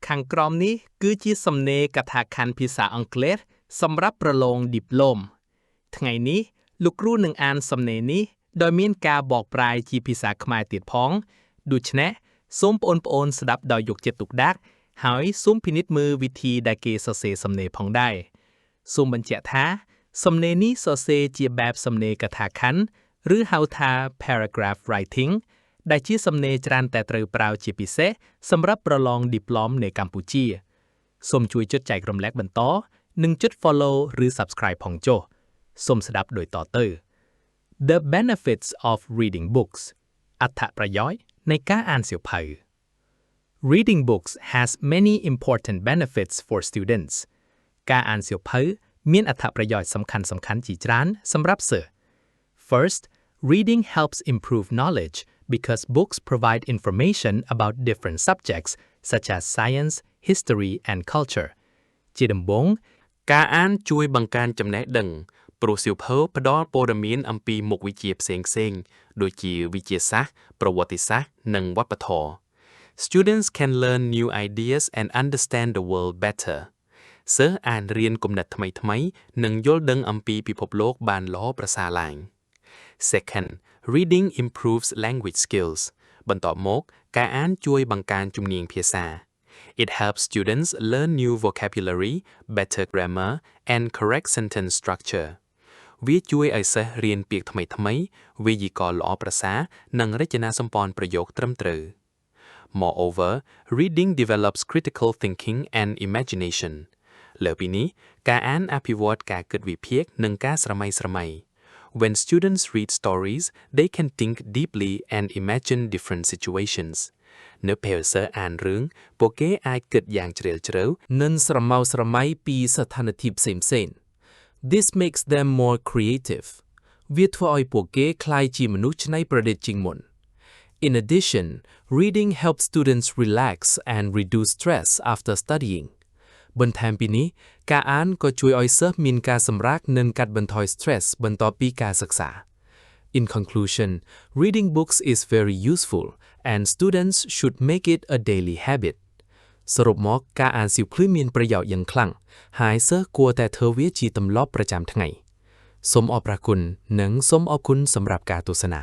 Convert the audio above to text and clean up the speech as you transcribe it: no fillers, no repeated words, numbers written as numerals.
ខាងក្រោមនេះគឺជាសំណេរកថាខណ្ឌភាសាអង់គ្លេសសម្រាប់ប្រឡងឌីប្លូមថ្ងៃនេះលោកគ្រូនឹងអានសំណេរនេះដោយមានការបកប្រែជាភាសាខ្មែរទៀតផងដូច្នេះសូមបងប្អូនស្ដាប់ដោយយកចិត្តទុកដាក់ហើយសូមពិនិត្យមើលវិធីដែលគេសរសេរសំណេរផងដែរសូមបញ្ជាក់ថាសំណេរនេះសរសេរជាបែបសំណេរកថាខណ្ឌឬហៅថា paragraph writing ដែលជាសំណេរច្រើនតែត្រូវប្រើជាពិសេសសម្រាប់ប្រឡងឌីប្លូមនៅកម្ពុជាសូមជួយចុចចែករំលែកបន្តនិងចុច follow ឬ subscribe ផងចុះសូមស្ដាប់ដូចតទៅ The benefits of reading books អត្ថប្រយោជន៍នៃការអានសៀវភៅ Reading books has many important benefits for students ការអានសៀវភៅមានអត្ថប្រយោជន៍សំខាន់ៗជាច្រើនសម្រាប់សិស្ស First, reading helps improve knowledge because books provide information about different subjects such as science, history, and culture. ជាដំបូងការអានជួយបង្កើនចំណេះដឹងព្រោះសៀវភៅផ្ដល់ព័ត៌មានអំពីមុខវិជ្ជាផ្សេងៗដូចជាវិទ្យាសាស្ត្រប្រវត្តិសាស្ត្រនិងវប្បធម៌ Students can learn new ideas and understand the world better. សិស្សអានរៀនគំនិតថ្មីៗនិងយល់ដឹងអំពីពិភពលោកបានល្អប្រសើរឡើង Second, reading improves language skills. បន្ទាប់មកការអានជួយបង្កើនជំនាញភាសា It helps students learn new vocabulary, better grammar, and correct sentence structure. វាជួយឲ្យសិស្សរៀនពាក្យថ្មីៗវេយ្យាករណ៍ល្អប្រសើរនិងរចនាសម្ព័ន្ធប្រយោគត្រឹមត្រូវ Moreover, reading develops critical thinking and imagination. លើពីនេះការអានអភិវឌ្ឍការគិតវិភាគនិងការស្រមៃស្រមៃ When students read stories, they can think deeply and imagine different situations. នៅពេលសិស្សអានរឿងពួកគេអាចគិតយ៉ាងជ្រាលជ្រៅនិងស្រមៅស្រមៃពីស្ថានភាពផ្សេងៗ This makes them more creative. វាធ្វើឲ្យពួកគេក្លាយជាមនុស្សច្នៃប្រឌិតជាងមុន In addition, reading helps students relax and reduce stress after studying. បន្ថែមពីនេះការអានក៏ជួយឲ្យសិស្សមានការសម្រាកនិងកាត់បន្ថយ stress បន្ទាប់ពីការសិក្សា In conclusion, reading books is very useful and students should make it a daily habit. សរុបមកការអានសៀវភៅមានប្រយោជន៍យ៉ាងខ្លាំងហើយសិស្សគួរតែធ្វើវាជាទម្លាប់ប្រចាំថ្ងៃសូមអរគុណនិងសូមអរគុណសម្រាប់ការទស្សនា